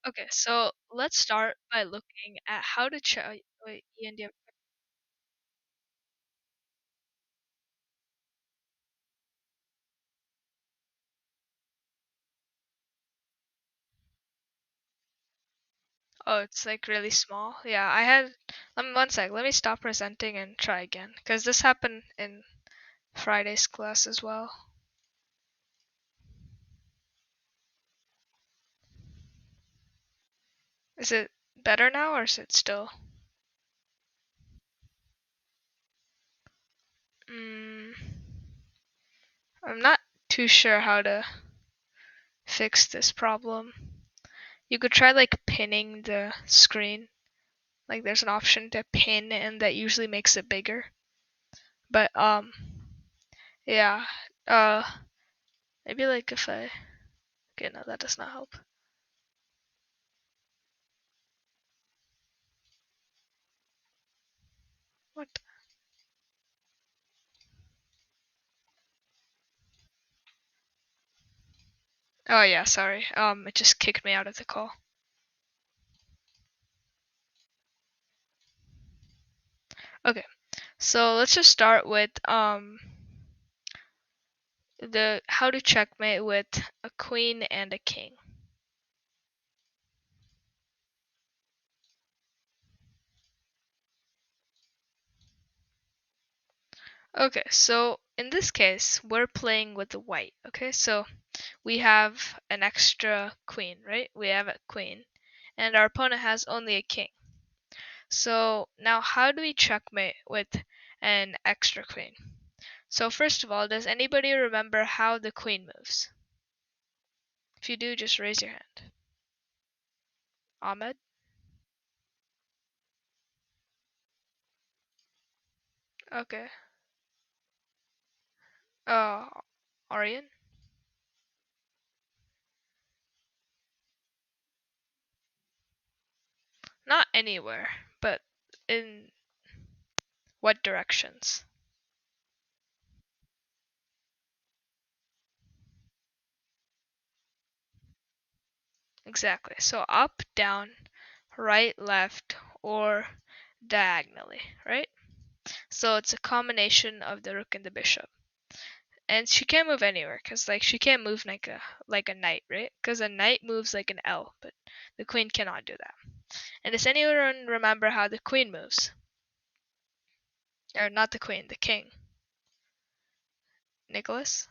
Okay, so let's start by looking at how to check. Wait, Ian, do you have- Oh, it's like really small. Yeah, I had. One sec. Let me stop presenting and try again, because this happened in Friday's class as well. Is it better now, or is it still? Mm, I'm not too sure how to fix this problem. You could try like pinning the screen. Like there's an option to pin, and that usually makes it bigger. But yeah. Uh, maybe like if I. Okay, no, that does not help. What? Oh yeah, sorry. It just kicked me out of the call. Okay, so let's just start with the how to checkmate with a queen and a king. Okay, so in this case, we're playing with the white. Okay, so we have an extra queen, right? We have a queen, and our opponent has only a king. So now, how do we checkmate with an extra queen? So first of all, does anybody remember how the queen moves? If you do, just raise your hand. Ahmed? Okay. Uh, Aryan? Not anywhere, but in what directions? Exactly. So up, down, right, left, or diagonally, right? So it's a combination of the rook and the bishop. And she can't move anywhere because like she can't move like a knight, right? Because a knight moves like an L, but the queen cannot do that. And does anyone remember how the queen moves? Or not the queen, the king. Nicholas?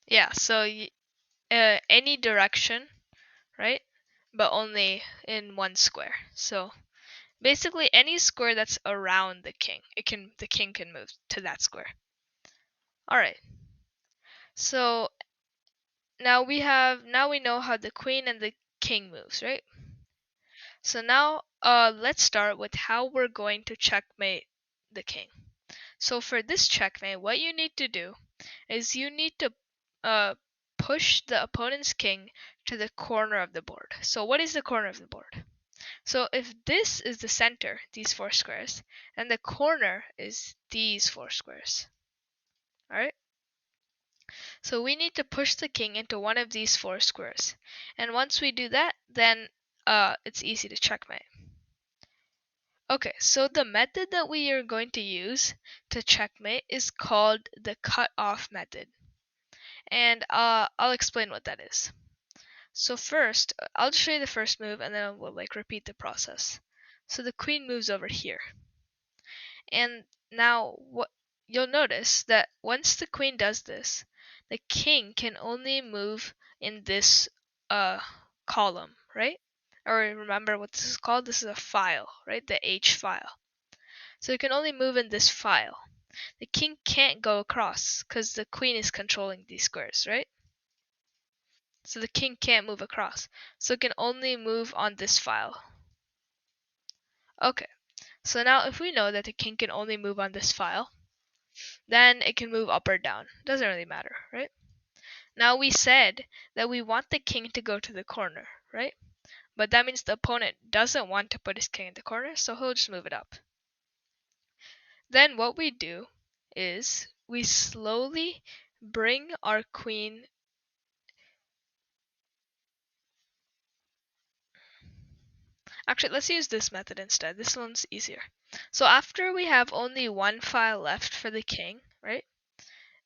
Yeah. So any direction, right? But only in one square. So basically any square that's around the king can move to that square. All right. So now we know how the queen and the king moves, right? So now let's start with how we're going to checkmate the king. So for this checkmate, what you need to do is you need to uh push the opponent's king to the corner of the board. So what is the corner of the board? So if this is the center, these four squares, and the corner is these four squares. Alright? So we need to push the king into one of these four squares. And once we do that, then it's easy to checkmate. Okay, so the method that we are going to use to checkmate is called the cut-off method. And I'll explain what that is. So first, I'll just show you the first move and then we'll like repeat the process. So the queen moves over here. And now what you'll notice that once the queen does this, the king can only move in this uh column, right? Or remember what this is called? This is a file, right? The H file. So it can only move in this file. The king can't go across because the queen is controlling these squares, right? So the king can't move across. So it can only move on this file. Okay, so now if we know that the king can only move on this file, then it can move up or down. Doesn't really matter, right? Now we said that we want the king to go to the corner, right? but that means the opponent doesn't want to put his king in the corner, so he'll just move it up. Then what we do is we slowly bring our queen. Actually, let's use this method instead. This one's easier. So after we have only one file left for the king, right?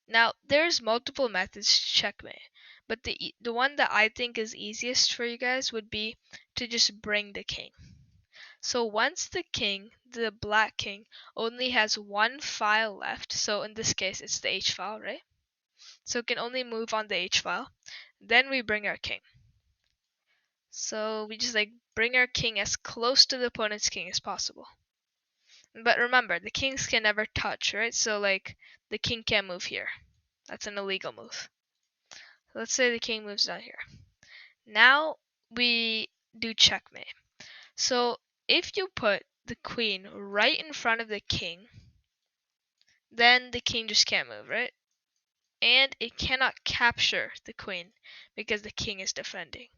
Now there's multiple methods to checkmate, but the one that I think is easiest for you guys would be to just bring the king. So once the king, the black king, only has one file left, so in this case it's the H file, right? So it can only move on the H file. Then we bring our king. So we just like bring our king as close to the opponent's king as possible. But remember, the kings can never touch, right? So like the king can't move here. That's an illegal move. Let's say the king moves down here. Now we do checkmate. So if you put the queen right in front of the king, then the king just can't move, right? And it cannot capture the queen because the king is defending.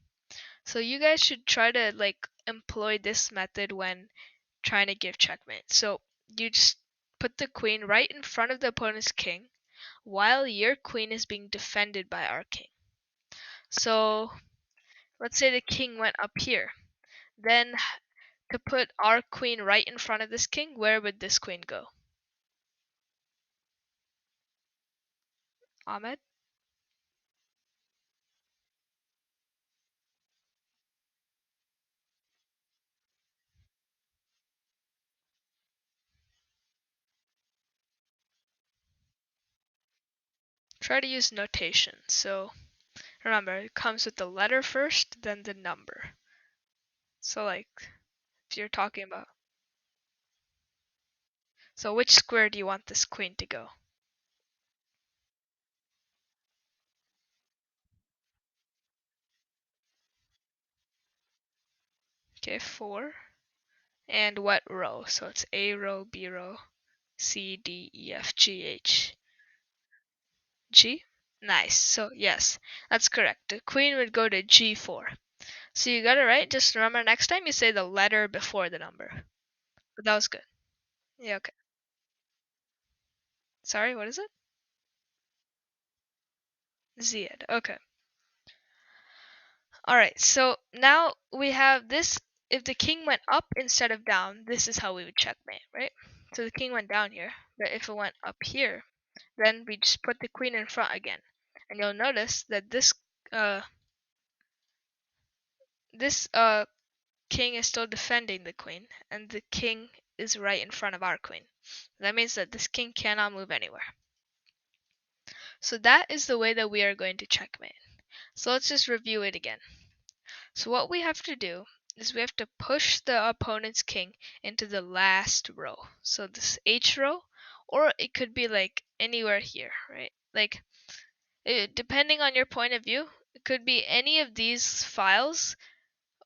So you guys should try to like employ this method when trying to give checkmate. So you just put the queen right in front of the opponent's king while your queen is being defended by our king. So let's say the king went up here. Then to put our queen right in front of this king, where would this queen go? Ahmed? Try to use notation. So remember, it comes with the letter first, then the number. So like if you're talking about, so which square do you want this queen to go? Okay, 4. And what row? So it's A row, B row, C, D, E, F, G, H, G? Nice. So yes, that's correct. The queen would go to G4. So you got it right. Just remember next time you say the letter before the number. But that was good. Yeah, okay. Sorry, what is it? Ziad. Okay. Alright, so now we have this. If the king went up instead of down, this is how we would checkmate, right? So the king went down here, but if it went up here, then we just put the queen in front again. And you'll notice that uh this king is still defending the queen, and the king is right in front of our queen. That means that this king cannot move anywhere. So that is the way that we are going to checkmate. So let's just review it again. So what we have to do is we have to push the opponent's king into the last row. So this H row, or it could be like anywhere here, right? Like depending on your point of view, it could be any of these files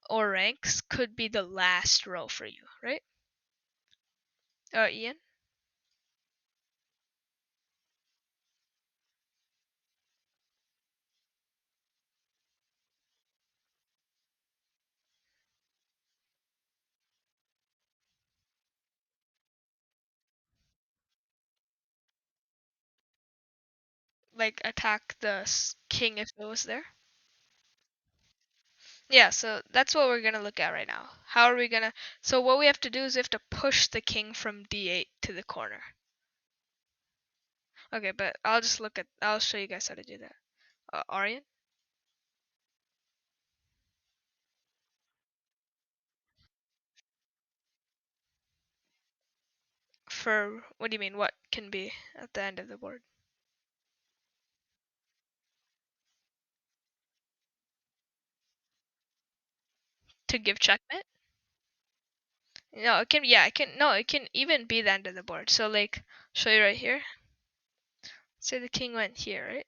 or ranks could be the last row for you, right? Ian? Like attack the king if it was there? Yeah, so that's what we're gonna look at right now. How are we gonna? So what we have to do is we have to push the king from d8 to the corner. Okay, but I'll show you guys how to do that. Aryan? For what do you mean? What can be at the end of the board? To give checkmate? No, it can. Yeah, it can. No, it can even be the end of the board. So like, show you right here. Say the king went here, right?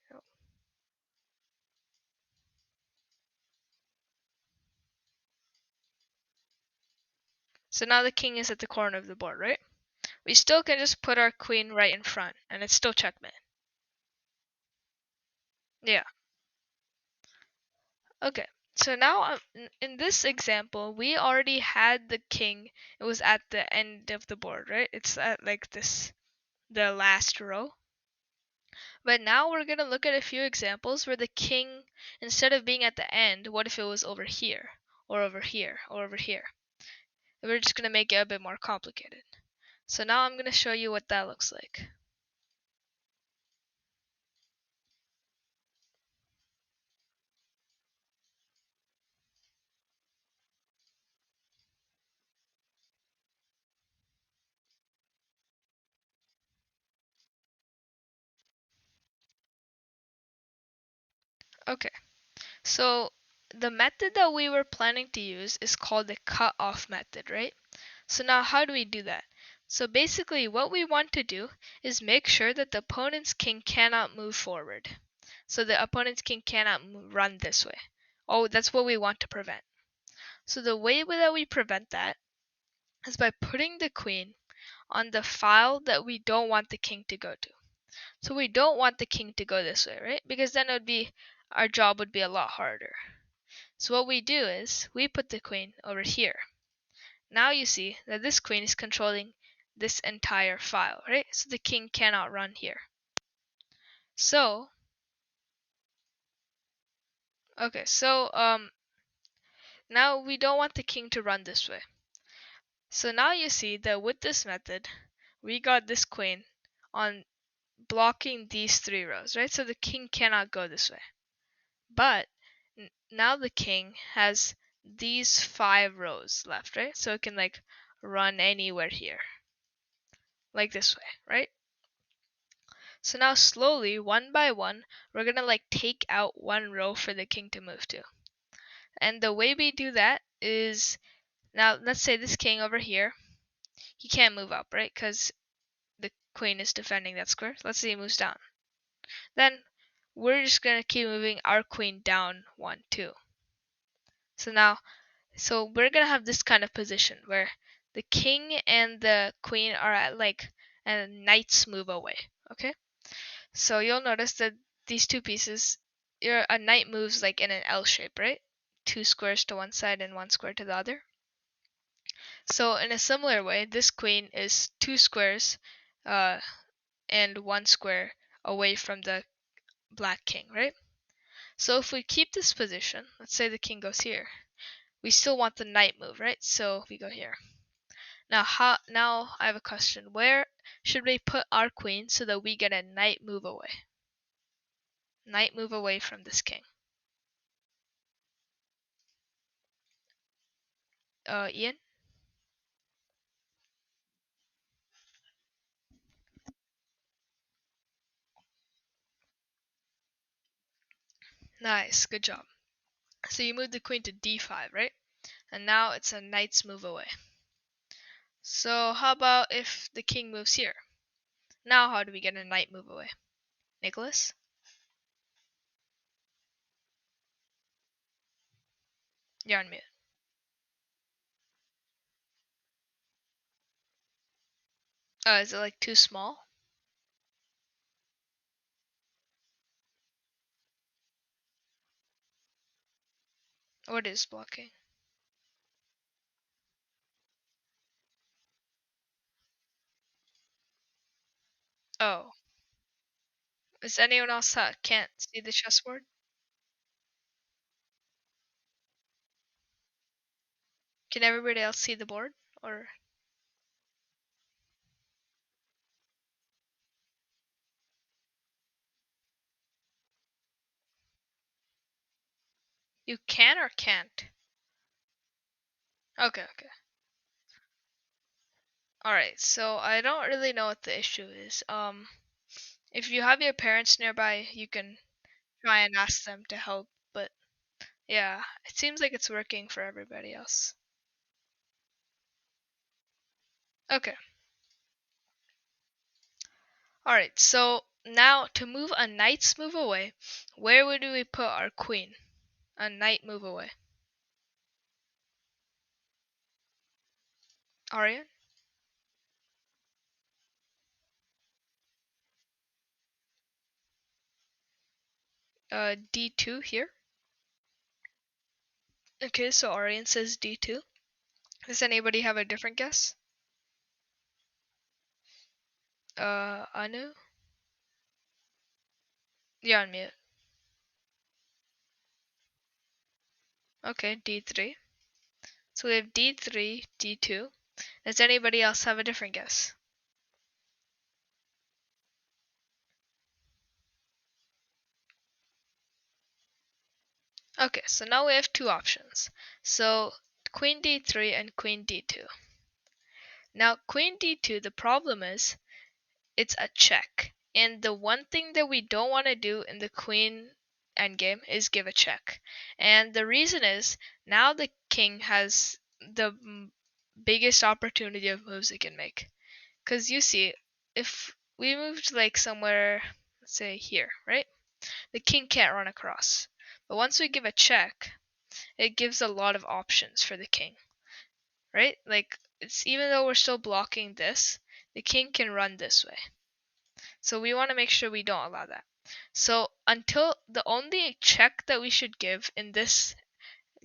So now the king is at the corner of the board, right? We still can just put our queen right in front, and it's still checkmate. Yeah. Okay. So now in this example, we already had the king. It was at the end of the board, right? It's at like this, the last row. But now we're going to look at a few examples where the king, instead of being at the end, what if it was over here, or over here, or over here? We're just going to make it a bit more complicated. So now I'm going to show you what that looks like. Okay, so the method that we were planning to use is called the cut-off method, right? So now how do we do that? So basically what we want to do is make sure that the opponent's king cannot move forward. So the opponent's king cannot run this way. Oh, that's what we want to prevent. So the way that we prevent that is by putting the queen on the file that we don't want the king to go to. So we don't want the king to go this way, right? Because then it would be, our job would be a lot harder. So what we do is we put the queen over here. Now you see that this queen is controlling this entire file, right? So the king cannot run here. So, okay, so now we don't want the king to run this way. So now you see that with this method, we got this queen on blocking these 3 rows, right? So the king cannot go this way. But now the king has these 5 rows left, right? So it can like run anywhere here, like this way, right? So now slowly, one by one, we're gonna like take out 1 row for the king to move to. And the way we do that is, now let's say this king over here, he can't move up, right? Because the queen is defending that square. Let's say he moves down. Then we're just gonna keep moving our queen down 1, 2. So we're gonna have this kind of position where the king and the queen are at like a knight's move away. Okay? So you'll notice that these two pieces, a knight moves like in an L shape, right? 2 squares to one side and 1 square to the other. So in a similar way, this queen is 2 squares uh, and 1 square away from the black king, right? So if we keep this position, let's say the king goes here, we still want the knight move, right? So we go here. Now I have a question. Where should we put our queen so that we get a knight move away? Knight move away from this king. Ian? Nice, good job. So you moved the queen to d5, right? And now it's a knight's move away. So how about if the king moves here? Now how do we get a knight move away? Nicholas? You're on mute. Is it like too small? What is blocking? Oh. Is anyone else that can't see the chessboard? Can everybody else see the board? Or you can or can't? Okay, okay. Alright, so I don't really know what the issue is. If you have your parents nearby, you can try and ask them to help, but yeah, it seems like it's working for everybody else. Okay. Alright, so now to move a knight's move away, where would we put our queen? A knight move away. Aryan? D2 here? Okay, so Arian says d2. Does anybody have a different guess? Anu? You're on mute. Okay, d3. So we have d3, d2. Does anybody else have a different guess? Okay, so now we have two options. So queen d3 and queen d2. Now queen d2, the problem is it's a check. And the one thing that we don't want to do in the queen endgame is give a check. And the reason is now the king has the biggest opportunity of moves it can make. Because you see, if we moved like somewhere, let's say here, right? The king can't run across. But once we give a check, it gives a lot of options for the king, right? Like, it's even though we're still blocking this, the king can run this way. So we want to make sure we don't allow that. So until the only check that we should give in this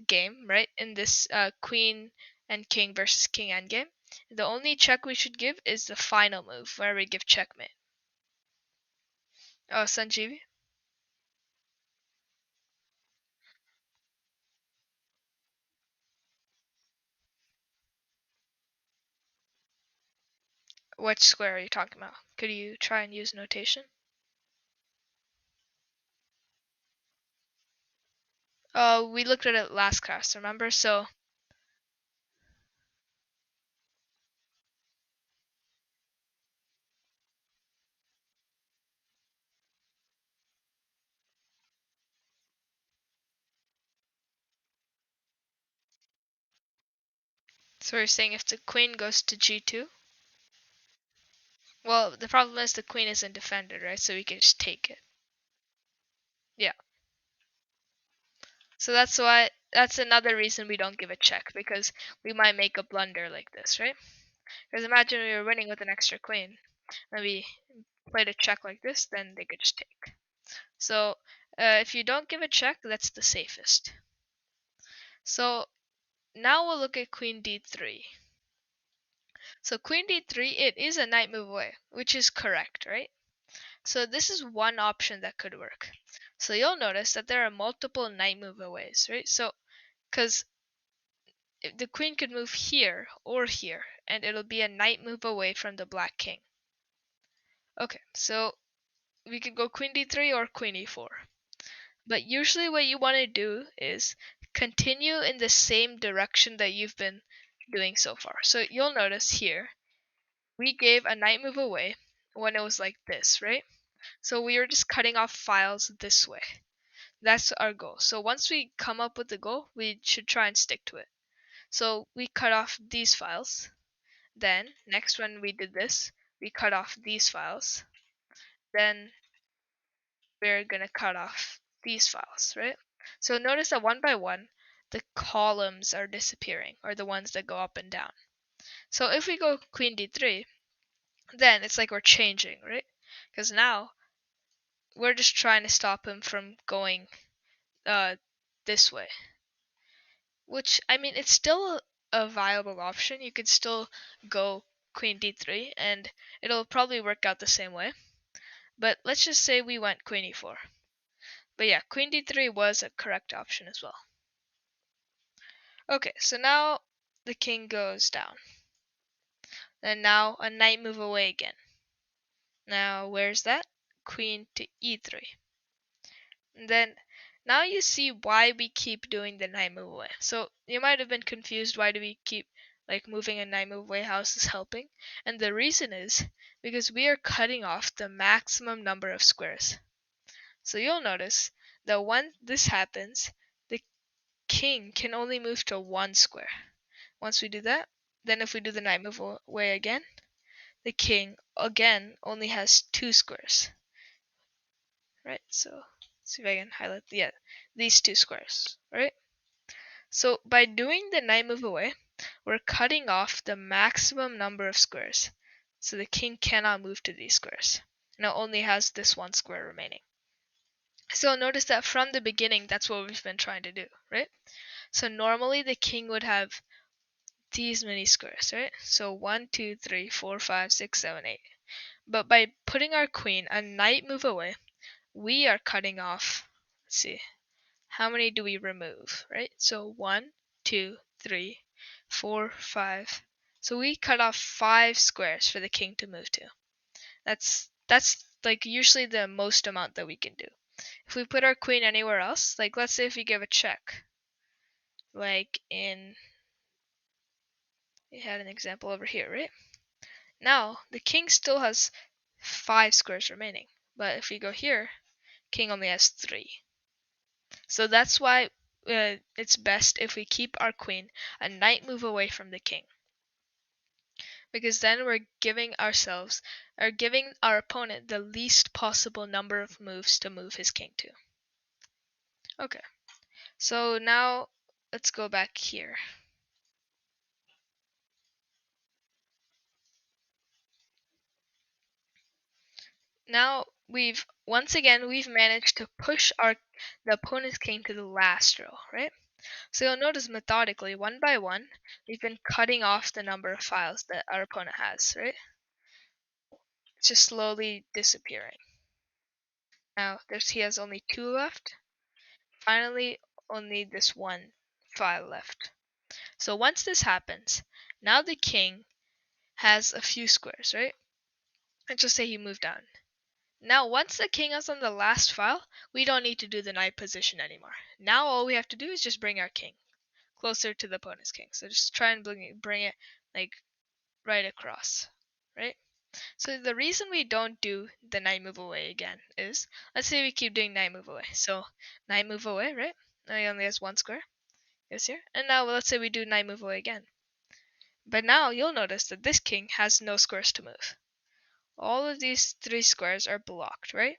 game, right, in this queen and king versus king endgame, the only check we should give is the final move where we give checkmate. Oh, Sanjeevi, which square are you talking about? Could you try and use notation? We looked at it last class, remember? So we're saying if the queen goes to g2, well, the problem is the queen isn't defended, right? So we can just take it. Yeah. So that's another reason we don't give a check, because we might make a blunder like this, right? Because imagine we were winning with an extra queen, and we played a check like this, then they could just take. So if you don't give a check, that's the safest. So now we'll look at queen d3. So queen d3, it is a knight move away, which is correct, right? So this is one option that could work. So you'll notice that there are multiple knight move aways, right? So because the queen could move here or here, and it'll be a knight move away from the black king. Okay, so we could go queen d3 or queen e4. But usually what you want to do is continue in the same direction that you've been doing so far. So you'll notice here, we gave a knight move away when it was like this, right? So we are just cutting off files this way. That's our goal. So once we come up with the goal, we should try and stick to it. So we cut off these files. Then, next when we did this, we cut off these files. Then we're gonna cut off these files, right? So notice that one by one, the columns are disappearing, or the ones that go up and down. So if we go queen d3, then it's like we're changing, right? Because now we're just trying to stop him from going this way. Which, I mean, it's still a viable option. You could still go queen d3, and it'll probably work out the same way. But let's just say we went queen e4. But yeah, queen d3 was a correct option as well. Okay, so now the king goes down. And now a knight move away again. Now, where's that? Queen to e3. And then now you see why we keep doing the knight move away. So you might have been confused, why do we keep like moving a knight move away, how is this helping? And the reason is because we are cutting off the maximum number of squares. So you'll notice that when this happens, the king can only move to one square. Once we do that, then if we do the knight move away again, the king again only has two squares. Right? So let's see if I can highlight these two squares, right? So by doing the knight move away, we're cutting off the maximum number of squares. So the king cannot move to these squares. Now only has this one square remaining. So notice that from the beginning, that's what we've been trying to do, right? So normally the king would have these many squares, right? So 1, 2, 3, 4, 5, 6, 7, 8. But by putting our queen a knight move away, we are cutting off, let's see, how many do we remove, right? So 1, 2, 3, 4, 5. So we cut off 5 squares for the king to move to. That's like usually the most amount that we can do. If we put our queen anywhere else, like let's say if we give a check, like we had an example over here, right? Now the king still has 5 squares remaining, but if we go here, king only has 3. So that's why it's best if we keep our queen a knight move away from the king, because then we're giving our opponent the least possible number of moves to move his king to. Okay, so now let's go back here. Now we've managed to push the opponent's king to the last row, right? So you'll notice methodically, one by one, we've been cutting off the number of files that our opponent has, right? It's just slowly disappearing. Now he has only 2 left. Finally, only this one file left. So once this happens, now the king has a few squares, right? Let's just say he moved down. Now once the king is on the last file, we don't need to do the knight position anymore. Now all we have to do is just bring our king closer to the opponent's king. So just try and bring it like right across, right? So the reason we don't do the knight move away again is, let's say we keep doing knight move away. So knight move away, right? Now he only has 1 square. Yes, here. And now let's say we do knight move away again. But now you'll notice that this king has no squares to move. All of these 3 squares are blocked, right?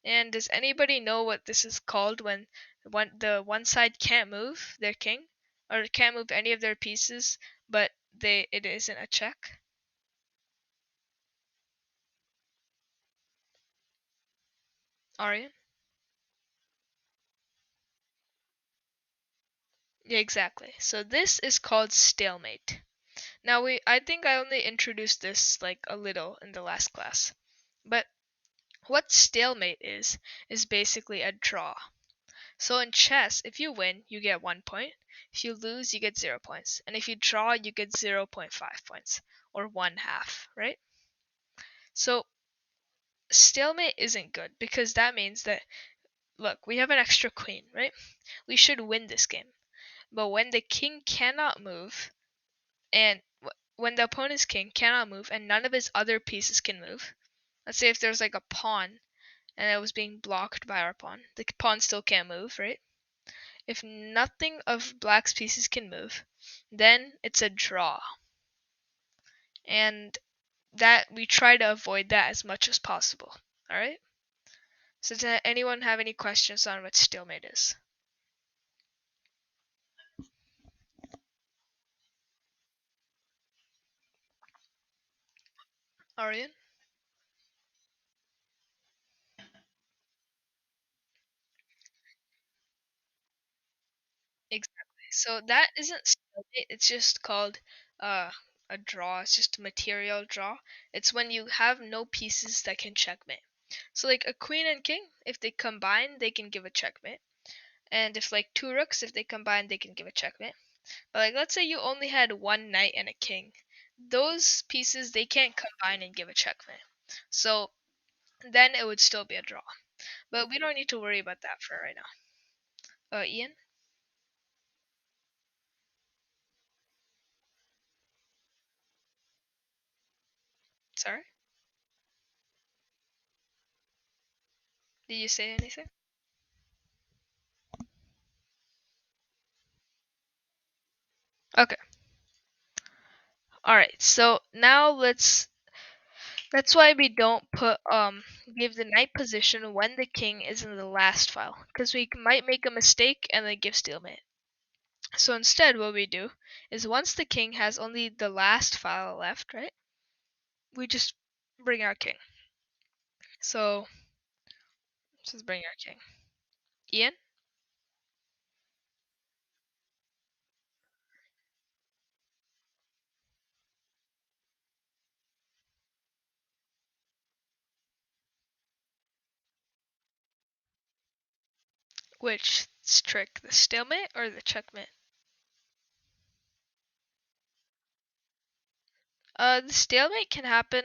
And does anybody know what this is called when the one side can't move their king or can't move any of their pieces, but it isn't a check? Aryan? Yeah, exactly. So this is called stalemate. Now I think I only introduced this like a little in the last class. But what stalemate is basically a draw. So in chess, if you win, you get 1 point. If you lose, you get 0 points. And if you draw, you get 0.5 points or 1/2, right? So stalemate isn't good because that means that, look, we have an extra queen, right? We should win this game. But when the king cannot move and when the opponent's king cannot move and none of his other pieces can move, let's say if there's like a pawn and it was being blocked by our pawn, the pawn still can't move, right? If nothing of black's pieces can move, then it's a draw. And that we try to avoid that as much as possible. Alright? So does anyone have any questions on what stalemate is? Aryan? Exactly. So that isn't stalemate, it's just called uh, a draw. It's just a material draw. It's when you have no pieces that can checkmate. So like a queen and king, if they combine, they can give a checkmate. And if like 2 rooks, if they combine, they can give a checkmate. But like let's say you only had 1 knight and a king. Those pieces they can't combine and give a checkmate. So then it would still be a draw. But we don't need to worry about that for right now. Ian, sorry, did you say anything? Okay. All right. So now that's why we don't give the knight position when the king is in the last file because we might make a mistake and then give stalemate. So instead what we do is once the king has only the last file left, right? We just bring our king. So let's just bring our king. Ian? Which trick, the stalemate or the checkmate? The stalemate can happen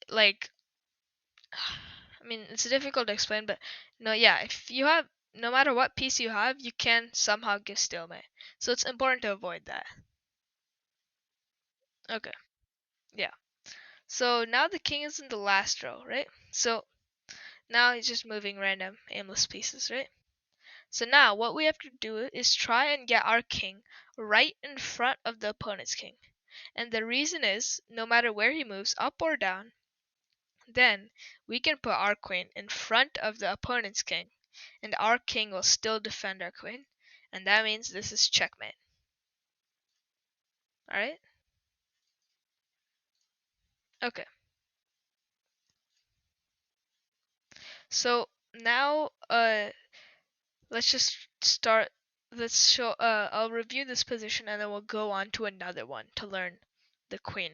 like I mean, it's difficult to explain, but no, yeah, if you have no matter what piece you have, you can somehow get stalemate. So it's important to avoid that. Okay. Yeah. So now the king is in the last row, right? So now he's just moving random aimless pieces, right? So now what we have to do is try and get our king right in front of the opponent's king. And the reason is, no matter where he moves, up or down, then we can put our queen in front of the opponent's king, and our king will still defend our queen, and that means this is checkmate. Alright? Okay. So now let's just start let's show I'll review this position and then we'll go on to another one to learn the queen.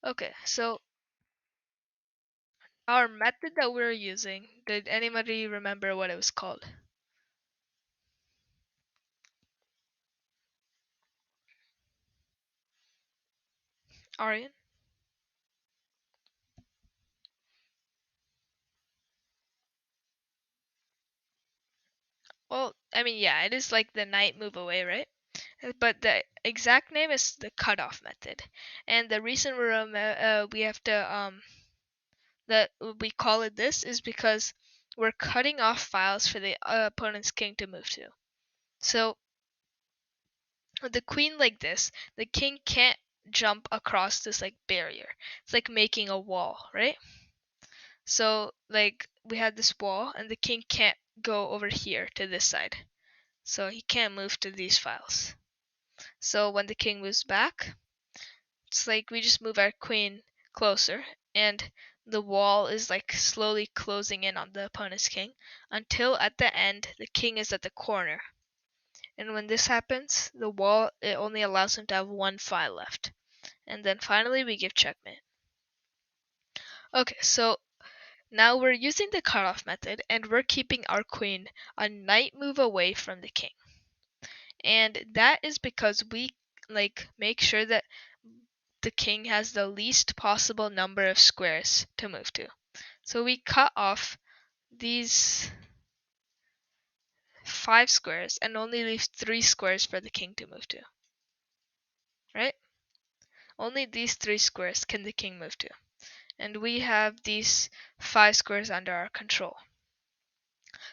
Okay, so our method that we're using, did anybody remember what it was called? Aryan? Well, I mean, yeah, it is like the knight move away, right? But the exact name is the cutoff method. And the reason we have to that we call it this is because we're cutting off files for the opponent's king to move to. So with the queen like this, the king can't jump across this like barrier. It's like making a wall, right? So like we have this wall and the king can't go over here to this side. So he can't move to these files. So when the king moves back, it's like we just move our queen closer and the wall is like slowly closing in on the opponent's king until at the end the king is at the corner. And when this happens, the wall it only allows him to have one file left. And then finally we give checkmate. Okay, so now we're using the cutoff method and we're keeping our queen a knight move away from the king. And that is because we like make sure that the king has the least possible number of squares to move to. So we cut off these 5 squares and only leave 3 squares for the king to move to. Right? Only these 3 squares can the king move to. And we have these 5 squares under our control.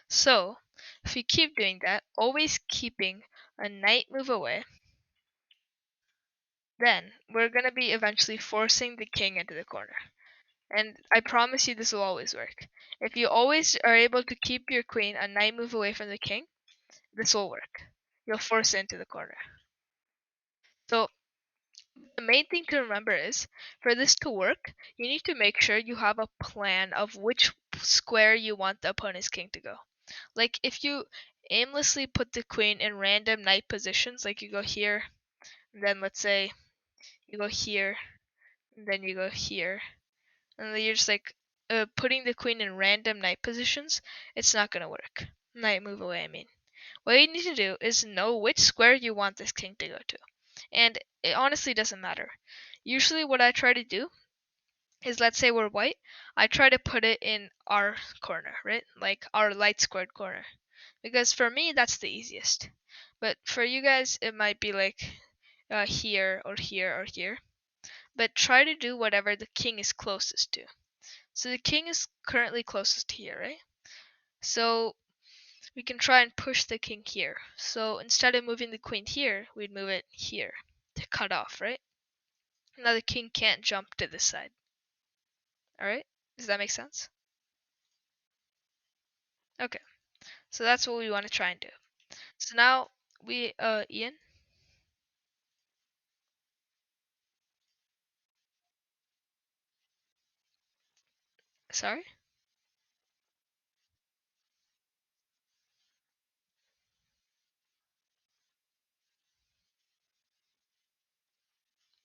So, if we keep doing that, always keeping a knight move away, then we're going to be eventually forcing the king into the corner. And I promise you this will always work. If you always are able to keep your queen a knight move away from the king, this will work. You'll force it into the corner. So the main thing to remember is, for this to work, you need to make sure you have a plan of which square you want the opponent's king to go. Like if you aimlessly put the queen in random knight positions, like you go here, and then let's say you go here, and then you go here, and then you're just like putting the queen in random knight positions, it's not gonna work. Knight move away, I mean. What you need to do is know which square you want this king to go to. And it honestly doesn't matter. Usually what I try to do is, let's say we're white, I try to put it in our corner, right? Like our light squared corner. Because for me that's the easiest. But for you guys it might be like here or here or here. But try to do whatever the king is closest to. So the king is currently closest here, right? So we can try and push the king here. So instead of moving the queen here, we'd move it here to cut off, right? Now the king can't jump to this side. Alright? Does that make sense? Okay. So that's what we want to try and do. So now Ian? Sorry?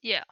Yeah.